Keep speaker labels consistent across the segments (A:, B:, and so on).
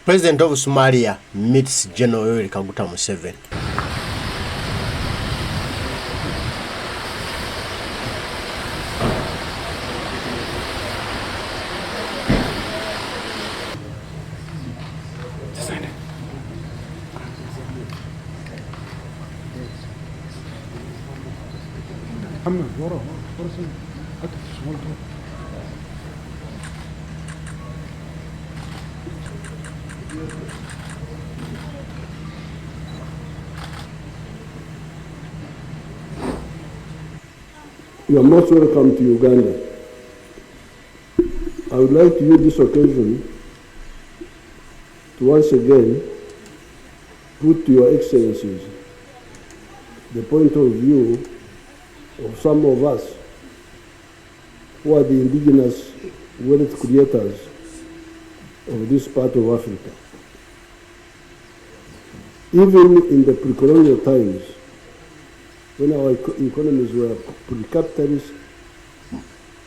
A: President of Somalia meets General Yoweri Kaguta Museveni.
B: You are most welcome to Uganda. I would like to use this occasion to once again put to your excellencies the point of view of some of us who are the indigenous wealth creators of this part of Africa. Even in the pre-colonial times, when our economies were pre-capitalist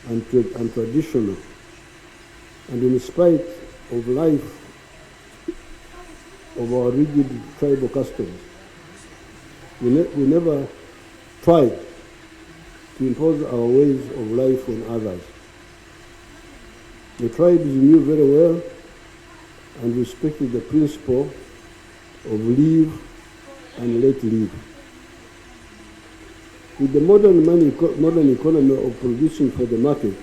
B: and traditional, and in spite of life of our rigid tribal customs, we never tried to impose our ways of life on others. The tribes knew very well and respected the principle of live and let live. With the modern economy of producing for the market,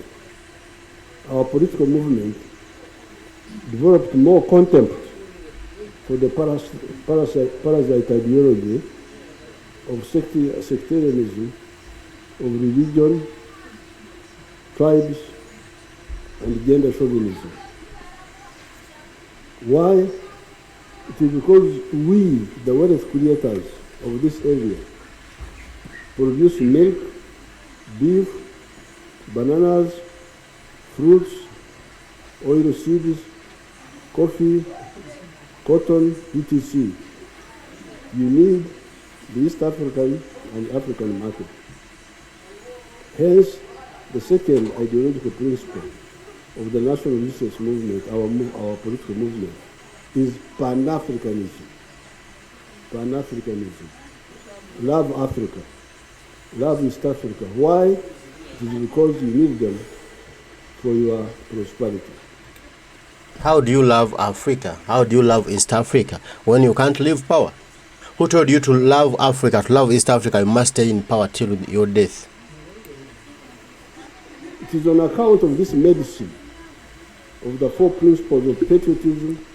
B: our political movement developed more contempt for the parasite ideology of sectarianism, of religion, tribes, and gender chauvinism. Why? It is because we, the wealth creators of this area, produce milk, beef, bananas, fruits, oil seeds, coffee, cotton, etc. You need the East African and African market. Hence, the second ideological principle of the national resistance movement, our political movement, is Pan-Africanism. Pan-Africanism. Love Africa. Love East Africa. Why? It is because you need them for your prosperity.
A: How do you love Africa? How do you love East Africa when you can't leave power? Who told you to love Africa, to love East Africa, you must stay in power till your death?
B: It is on account of this medicine of the four principles of patriotism,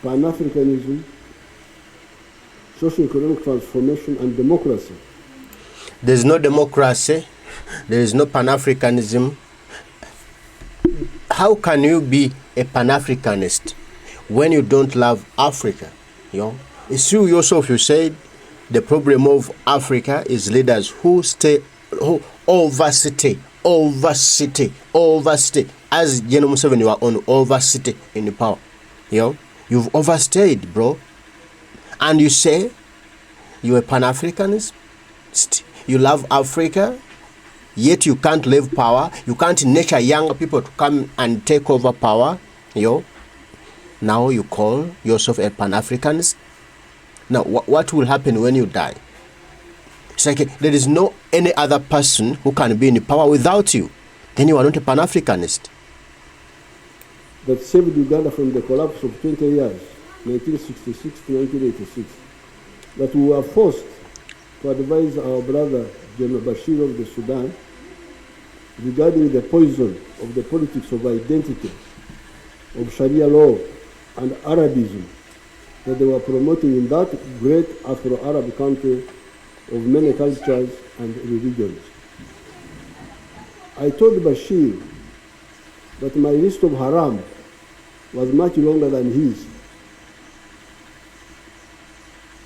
B: Pan-Africanism, socio-economic transformation, and democracy.
A: There is no democracy, there is no Pan-Africanism. How can you be a Pan-Africanist when you don't love Africa? You know, it's you yourself, you said the problem of Africa is leaders who overstay. As General Museveni, you are on overstay in the power. You know, you've overstayed, bro. And you say you're a Pan-Africanist, you love Africa, yet you can't leave power. You can't nurture young people to come and take over power. You know, now you call yourself a Pan-Africanist. Now, what will happen when you die? It's like there is no any other person who can be in power without you. Then you are not a Pan-Africanist.
B: That saved Uganda from the collapse of 20 years, 1966 to 1986, that we were forced to advise our brother General Bashir of the Sudan regarding the poison of the politics of identity, of Sharia law and Arabism that they were promoting in that great Afro-Arab country of many cultures and religions. I told Bashir that my list of haram was much longer than his.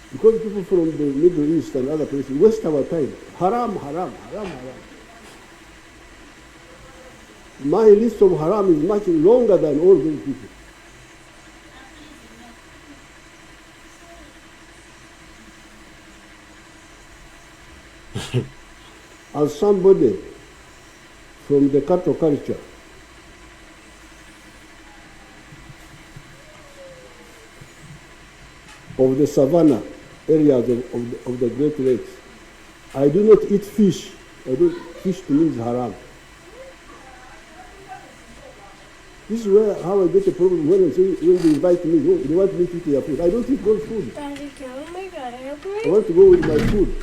B: Because people from the Middle East and other places waste our time. Haram. My list of haram is much longer than all those people. As somebody from the cattle culture, of the savanna areas of the Great Lakes. I do not eat fish. Fish to me is haram. This is how I get a problem when they invite me. They want me to eat their food. I don't eat good food. I want to go with my food.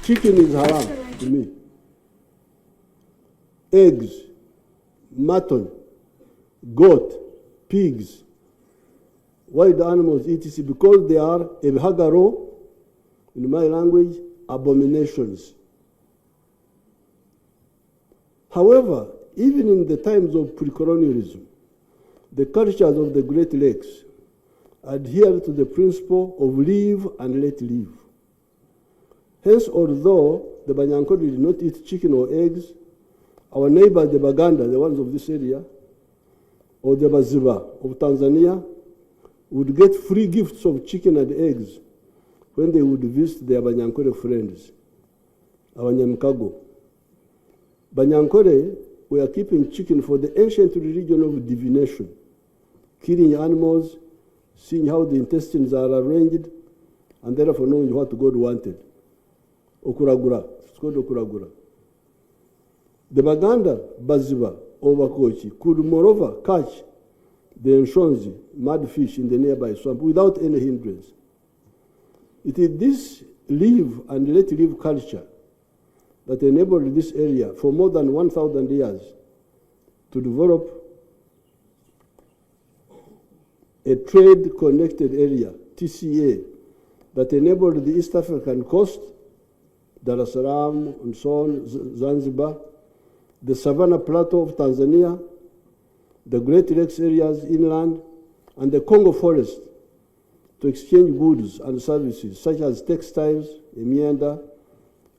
B: Chicken is haram to me. Eggs, mutton, goat, pigs, wild animals, etc. Because they are ebhagaro, in my language, abominations. However, even in the times of pre-colonialism, the cultures of the Great Lakes adhere to the principle of live and let live. Hence, although the Banyankole did not eat chicken or eggs, our neighbors, the Baganda, the ones of this area, or the Baziba of Tanzania, would get free gifts of chicken and eggs when they would visit their Banyankole friends, our Nyamkago. Banyankole were keeping chicken for the ancient religion of divination, killing animals, seeing how the intestines are arranged, and therefore knowing what God wanted. Okuragura, it's called Okuragura. The Baganda, Baziba, Ovakochi, could moreover catch the Nshonzi, mud fish in the nearby swamp without any hindrance. It is this live and let live culture that enabled this area for more than 1,000 years to develop a trade-connected area, TCA, that enabled the East African coast, Dar es Salaam, and so on, Zanzibar, the Savannah Plateau of Tanzania, the Great Lakes areas inland, and the Congo Forest to exchange goods and services such as textiles, emienda,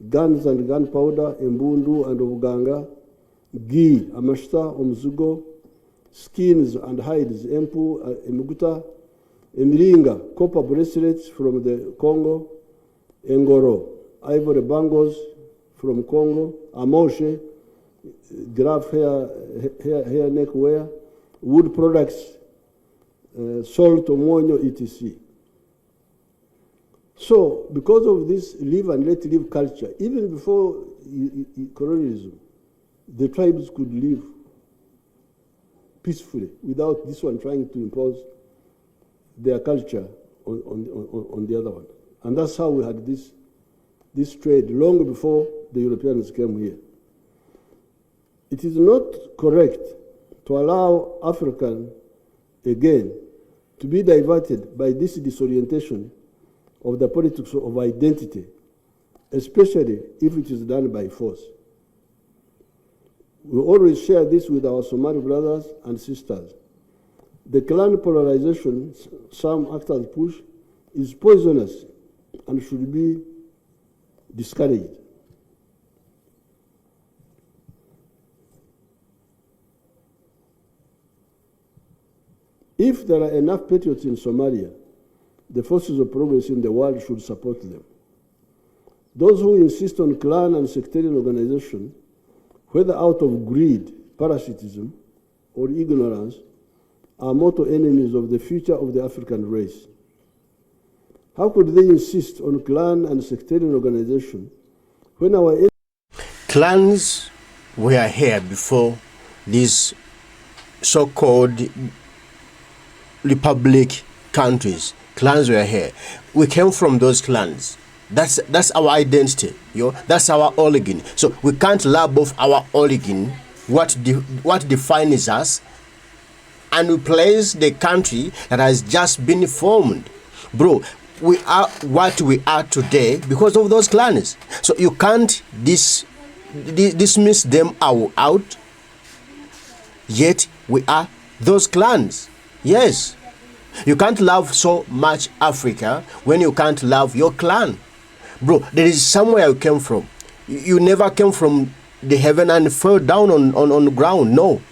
B: guns and gunpowder, embundu and obuganga, ghee, amashita, omuzigo, skins and hides, empu, emuguta, emiringa, copper bracelets from the Congo, engoro, ivory bangles from Congo, amoshe, giraffe hair neck wear, wood products, salt, omonyo, etc. So, because of this live and let live culture, even before colonialism, the tribes could live peacefully without this one trying to impose their culture on the other one. And that's how we had this trade long before the Europeans came here. It is not correct to allow African, again, to be diverted by this disorientation of the politics of identity, especially if it is done by force. We always share this with our Somali brothers and sisters. The clan polarization some actors push is poisonous and should be discouraged. If there are enough patriots in Somalia, the forces of progress in the world should support them. Those who insist on clan and sectarian organization, whether out of greed, parasitism, or ignorance, are mortal enemies of the future of the African race. How could they insist on clan and sectarian organization when our
A: clans were here before these so-called republic countries? Clans were here. We came from those clans. That's our identity. That's our origin. So we can't lab off our origin, what defines us, and replace the country that has just been formed. Bro, we are what we are today because of those clans. So you can't dismiss them out, yet we are those clans. Yes. You can't love so much Africa when you can't love your clan. Bro, there is somewhere you came from. You never came from the heaven and fell down on the ground. No.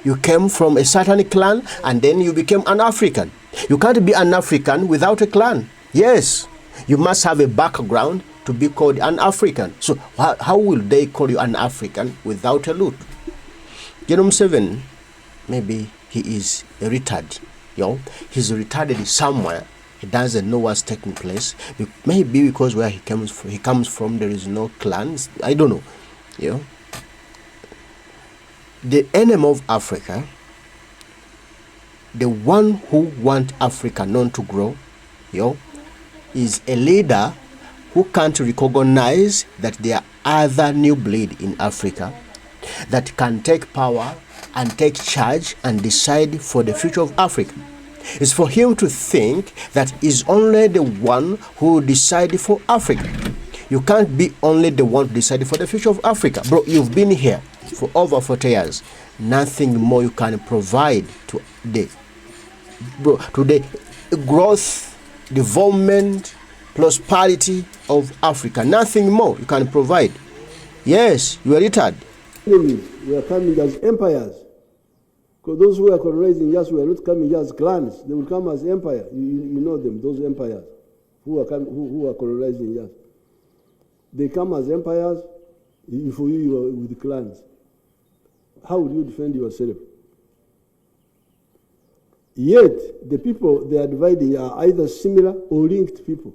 A: You came from a certain clan and then you became an African. You can't be an African without a clan. Yes. You must have a background to be called an African. So how will they call you an African without a root? Museveni, maybe he is a retard. He's retarded somewhere. He doesn't know what's taking place. Maybe because where he comes from, there is no clans. I don't know. The enemy of Africa, the one who wants Africa not to grow, is a leader who can't recognize that there are other new breed in Africa that can take power and take charge and decide for the future of Africa. It's for him to think that he's only the one who decided for Africa. You can't be only the one who decided for the future of Africa. Bro, you've been here for over 40 years. Nothing more you can provide to the growth, development, prosperity of Africa. Nothing more you can provide. Yes, you are retarded.
B: Enemies were coming as empires. Because those who are colonizing us were not coming as clans. They will come as empire. You know them, those empires who are colonizing us. They come as empires. For you are with clans. How will you defend yourself? Yet, the people they are dividing are either similar or linked people.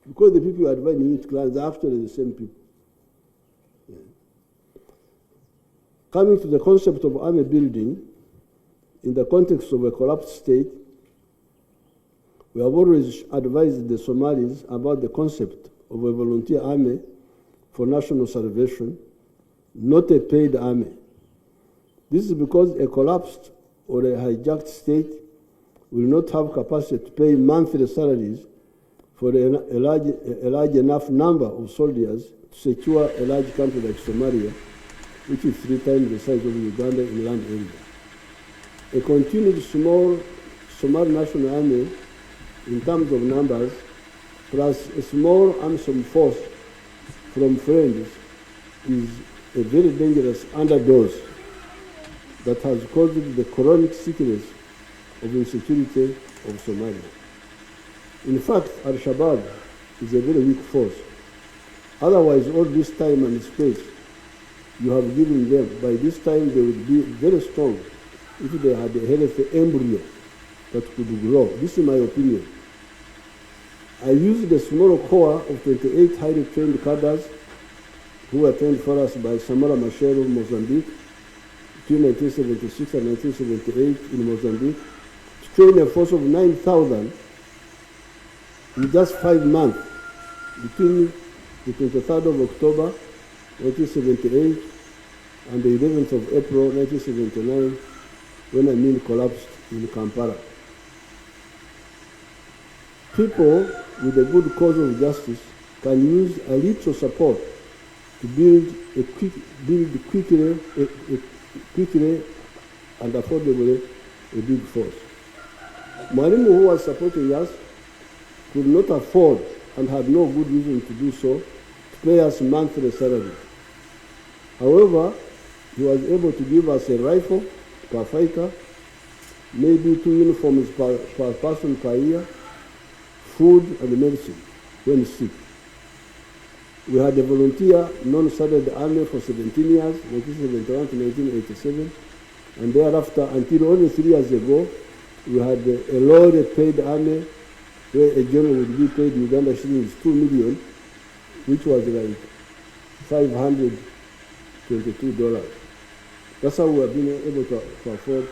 B: Because the people you are dividing into clans are actually the same people. Yeah. Coming to the concept of army building, in the context of a collapsed state, we have always advised the Somalis about the concept of a volunteer army for national salvation, not a paid army. This is because a collapsed or a hijacked state will not have capacity to pay monthly salaries for a large enough number of soldiers to secure a large country like Somalia, which is 3 times the size of Uganda in land area. A continued small Somali national army in terms of numbers, plus a small AMISOM force from friends, is a very dangerous underdose that has caused the chronic sickness of insecurity of Somalia. In fact, Al-Shabaab is a very weak force. Otherwise, all this time and space you have given them, by this time they would be very strong if they had a healthy embryo that could grow. This is my opinion. I used a small corps of 28 highly trained cadres who were trained for us by Samara Machel of Mozambique between 1976 and 1978 in Mozambique, to train a force of 9,000 in just 5 months between the 23rd of October 1978 and the 11th of April 1979, when Amin collapsed in Kampala. People with a good cause of justice can use a little support to build quickly and affordably a big force. Mwalimu, who was supporting us, could not afford and had no good reason to do so, to pay us monthly salaries. However, he was able to give us a rifle per fighter, maybe 2 uniforms per person per year, food and medicine when sick. We had a volunteer non-salaried army for 17 years, 1971 to 1987, and thereafter, until only 3 years ago, we had a low paid army where a general would be paid Uganda shillings 2 million, which was like $522. That's how we have been able to afford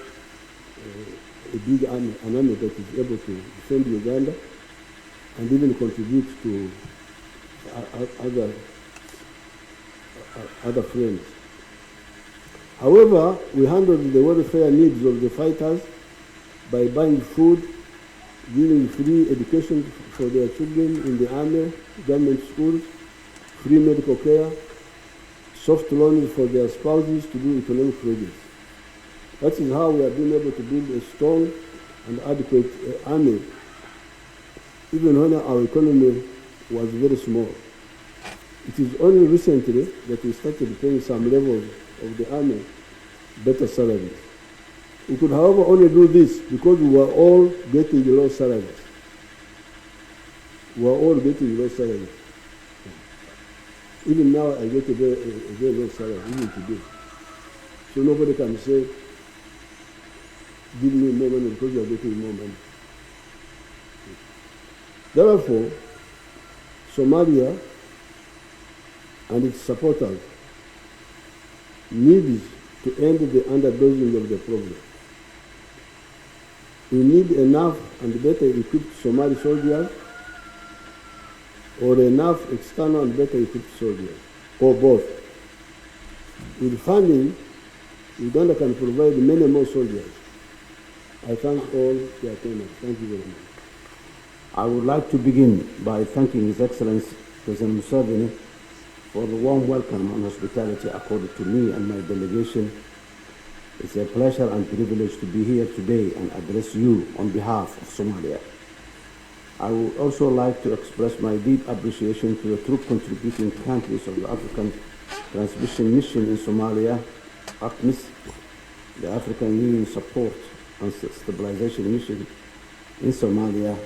B: a big army, an army that is able to defend Uganda and even contribute to other friends. However, we handled the welfare needs of the fighters by buying food, giving free education for their children in the army, government schools, free medical care, soft loans for their spouses to do economic projects. That is how we have been able to build a strong and adequate army, even when our economy was very small. It is only recently that we started paying some levels of the army better salaries. We could, however, only do this because we were all getting low salaries. We were all getting low salaries. Even now, I get a very low salary, even today. So nobody can say give me more money because you are getting more money. Therefore, Somalia and its supporters need to end the underdosing of the problem. We need enough and better equipped Somali soldiers, or enough external and better equipped soldiers, or both. With funding, Uganda can provide many more soldiers. I thank all the attendants. Thank you very much.
C: I would like to begin by thanking His Excellency President Museveni for the warm welcome and hospitality accorded to me and my delegation. It's a pleasure and privilege to be here today and address you on behalf of Somalia. I would also like to express my deep appreciation to the troop contributing countries of the African Transmission Mission in Somalia, ATMIS, the African Union Support and Stabilization Mission in Somalia,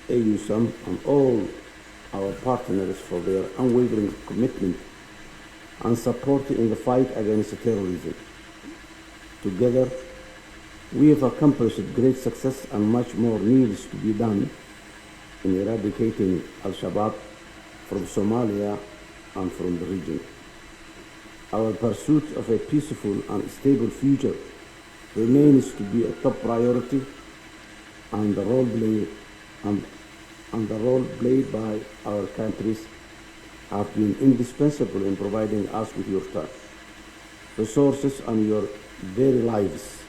C: AUSOM, and all our partners for their unwavering commitment and support in the fight against terrorism. Together, we have accomplished great success, and much more needs to be done in eradicating Al-Shabaab from Somalia and from the region. Our pursuit of a peaceful and stable future remains to be a top priority, and the role played by our countries have been indispensable in providing us with your time, resources, and your very lives.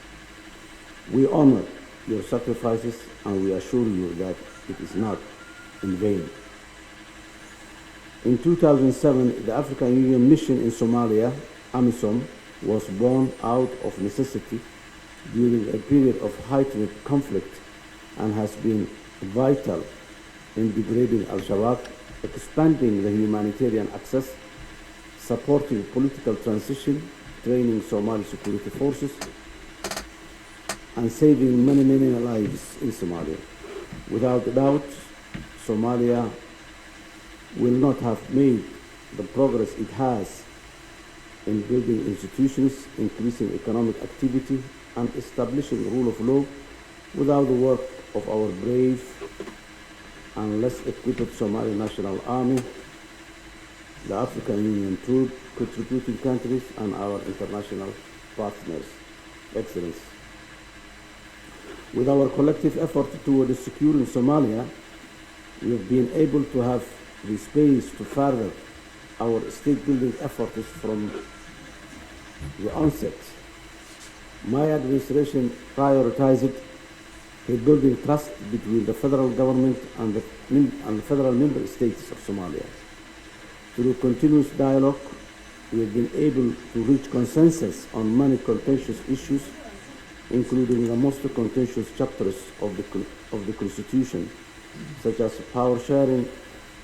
C: We honor your sacrifices, and we assure you that it is not in vain. In 2007, the African Union Mission in Somalia, AMISOM, was born out of necessity during a period of heightened conflict and has been vital in degrading Al-Shabaab, expanding the humanitarian access, supporting political transition, training Somali security forces, and saving many, many lives in Somalia. Without doubt, Somalia will not have made the progress it has in building institutions, increasing economic activity, and establishing the rule of law without the work of our brave and less equipped Somali National Army, the African Union troop contributing countries, and our international partners. Excellence. With our collective effort toward securing Somalia, we have been able to have the space to further our state-building efforts from the onset. My administration prioritized rebuilding trust between the federal government and the federal member states of Somalia. Through continuous dialogue, we have been able to reach consensus on many contentious issues, including the most contentious chapters of the Constitution, such as power sharing,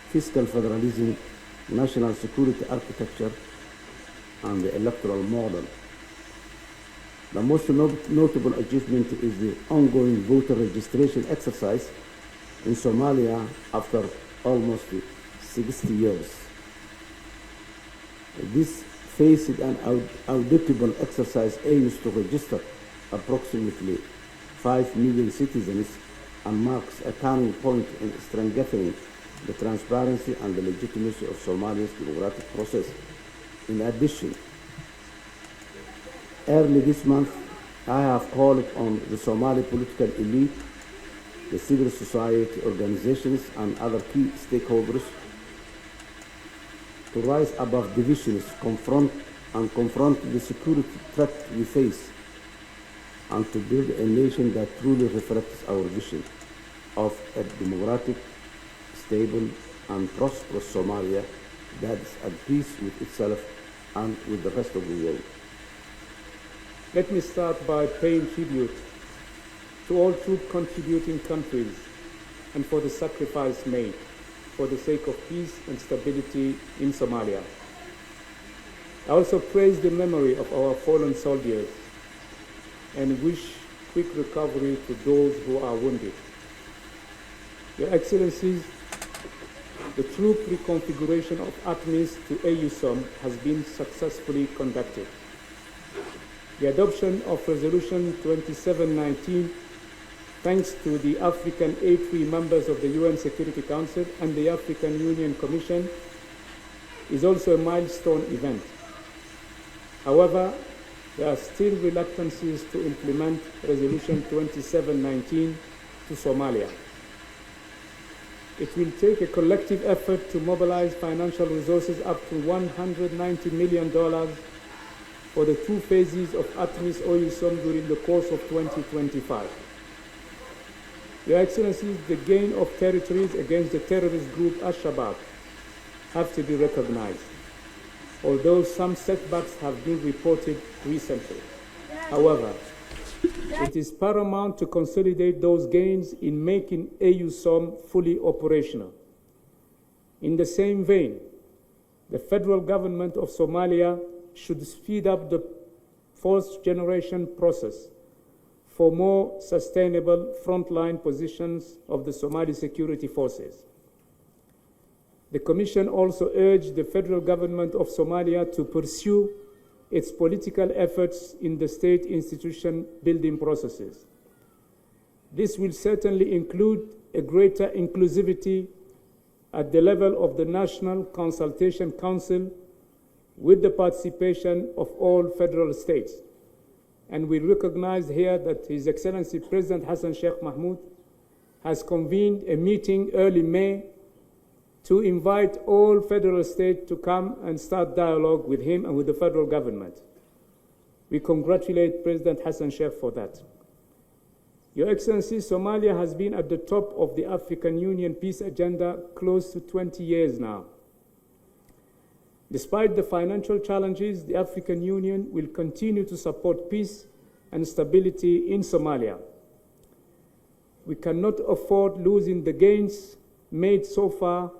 C: fiscal federalism, national security architecture, and the electoral model. The most notable achievement is the ongoing voter registration exercise in Somalia after almost 60 years. This phased and auditable exercise aims to register approximately 5 million citizens and marks a turning point in strengthening the transparency and the legitimacy of Somalia's democratic process. In addition, early this month, I have called on the Somali political elite, the civil society organizations, and other key stakeholders to rise above divisions, confront the security threat we face, and to build a nation that truly reflects our vision of a democratic, stable, and prosperous Somalia that is at peace with itself and with the rest of the world.
D: Let me start by paying tribute to all troop contributing countries and for the sacrifice made for the sake of peace and stability in Somalia. I also praise the memory of our fallen soldiers and wish quick recovery to those who are wounded. Your Excellencies, the troop reconfiguration of ATMIS to AUSOM has been successfully conducted. The adoption of Resolution 2719, thanks to the African 8 members of the UN Security Council and the African Union Commission, is also a milestone event. However, there are still reluctances to implement Resolution 2719 to Somalia. It will take a collective effort to mobilize financial resources up to $190 million for the 2 phases of ATMIS OUSOM during the course of 2025. Your Excellencies, the gain of territories against the terrorist group Al-Shabaab have to be recognized, although some setbacks have been reported recently. However, it is paramount to consolidate those gains in making AUSOM fully operational. In the same vein, the federal government of Somalia should speed up the fourth generation process for more sustainable frontline positions of the Somali security forces. The Commission also urged the federal government of Somalia to pursue its political efforts in the state institution building processes. This will certainly include a greater inclusivity at the level of the National Consultation Council with the participation of all federal states. And we recognize here that His Excellency President Hassan Sheikh Mahmoud has convened a meeting early May to invite all federal states to come and start dialogue with him and with the federal government. We congratulate President Hassan Sheikh for that. Your Excellency, Somalia has been at the top of the African Union peace agenda close to 20 years now. Despite the financial challenges, the African Union will continue to support peace and stability in Somalia. We cannot afford losing the gains made so far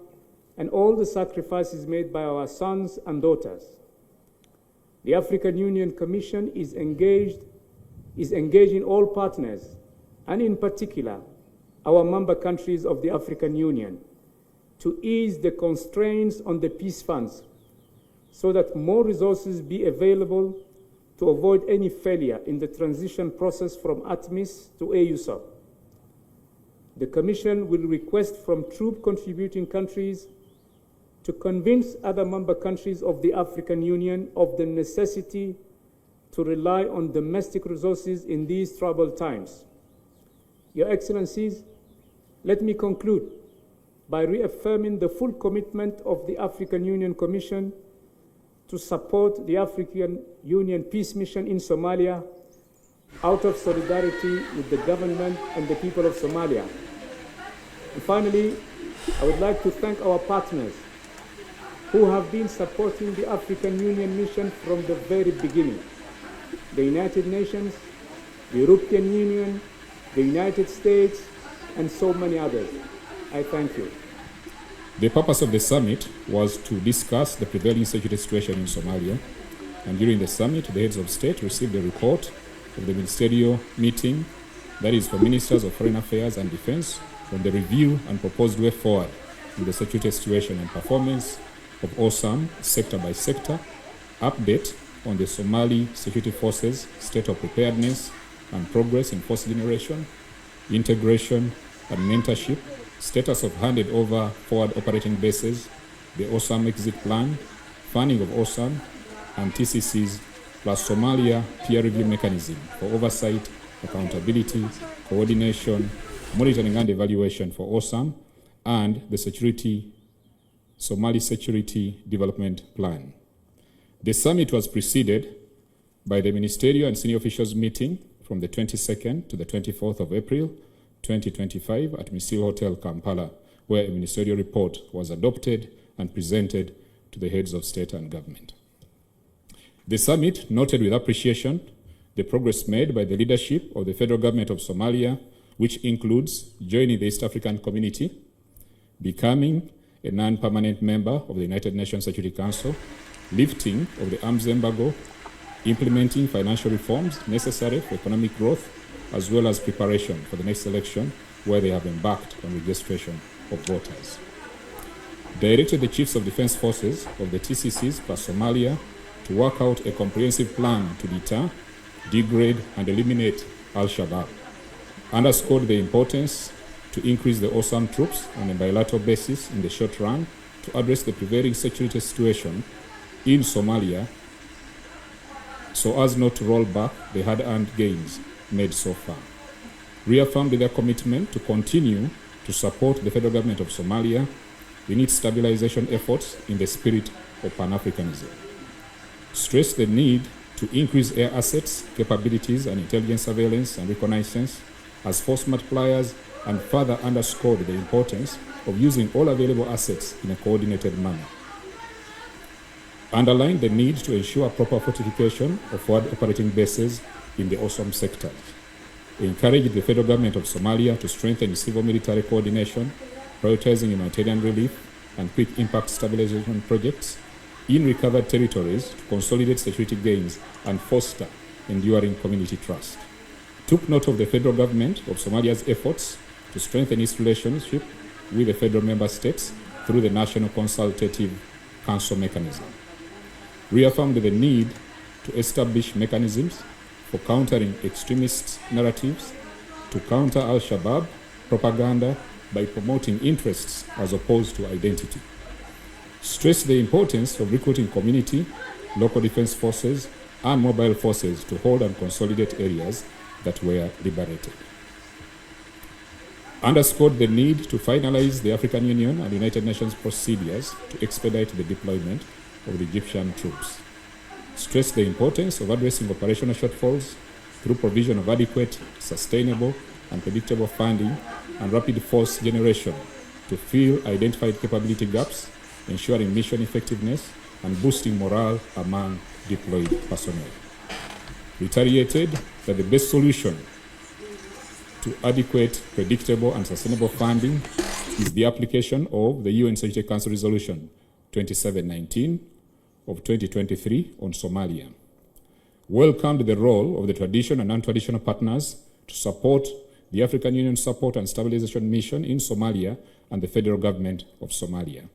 D: and all the sacrifices made by our sons and daughters. The African Union Commission is engaging all partners, and in particular, our member countries of the African Union, to ease the constraints on the peace funds so that more resources be available to avoid any failure in the transition process from ATMIS to AUSOM. The Commission will request from troop contributing countries to convince other member countries of the African Union of the necessity to rely on domestic resources in these troubled times. Your Excellencies, let me conclude by reaffirming the full commitment of the African Union Commission to support the African Union Peace Mission in Somalia out of solidarity with the government and the people of Somalia. And finally, I would like to thank our partners who have been supporting the African Union mission from the very beginning: the United Nations, the European Union, the United States, and so many others. I thank you.
E: The purpose of the summit was to discuss the prevailing security situation in Somalia, and during the summit, the heads of state received a report of the ministerial meeting, that is for ministers of foreign affairs and defense, on the review and proposed way forward in the security situation and performance of OSAM sector by sector, update on the Somali security forces, state of preparedness and progress in force generation, integration and mentorship, status of handed over forward operating bases, the OSAM exit plan, funding of OSAM, and TCCs, plus Somalia peer review mechanism for oversight, accountability, coordination, monitoring and evaluation for OSAM, and the Somali Security Development Plan. The summit was preceded by the ministerial and senior officials meeting from the 22nd to the 24th of April 2025 at Misil Hotel, Kampala, where a ministerial report was adopted and presented to the heads of state and government. The summit noted with appreciation the progress made by the leadership of the federal government of Somalia, which includes joining the East African Community, becoming a non-permanent member of the United Nations Security Council, lifting of the arms embargo, implementing financial reforms necessary for economic growth, as well as preparation for the next election, where they have embarked on registration of voters. Directed the chiefs of defense forces of the TCCs plus Somalia to work out a comprehensive plan to deter degrade, and eliminate Al-Shabaab, underscored the importance to increase the OSAM troops on a bilateral basis in the short run to address the prevailing security situation in Somalia so as not to roll back the hard-earned gains made so far. Reaffirmed their commitment to continue to support the federal government of Somalia in its stabilization efforts in the spirit of Pan-Africanism. Stressed the need to increase air assets, capabilities, and intelligence surveillance and reconnaissance as force multipliers, and further underscored the importance of using all available assets in a coordinated manner. Underlined the need to ensure proper fortification of forward operating bases in the OSAM sectors. Encouraged the federal government of Somalia to strengthen civil-military coordination, prioritizing humanitarian relief and quick impact stabilization projects in recovered territories to consolidate security gains and foster enduring community trust. Took note of the federal government of Somalia's efforts to strengthen its relationship with the federal member states through the National Consultative Council mechanism. Reaffirmed the need to establish mechanisms for countering extremist narratives, to counter Al-Shabaab propaganda by promoting interests as opposed to identity. Stressed the importance of recruiting community, local defense forces, and mobile forces to hold and consolidate areas that were liberated. Underscored the need to finalize the African Union and United Nations procedures to expedite the deployment of the Egyptian troops. Stressed the importance of addressing operational shortfalls through provision of adequate, sustainable, and predictable funding and rapid force generation to fill identified capability gaps, ensuring mission effectiveness and boosting morale among deployed personnel. Reiterated that the best solution to adequate, predictable, and sustainable funding is the application of the UN Security Council Resolution 2719 of 2023 on Somalia. Welcomed the role of the traditional and non-traditional partners to support the African Union Support and Stabilization Mission in Somalia and the federal government of Somalia.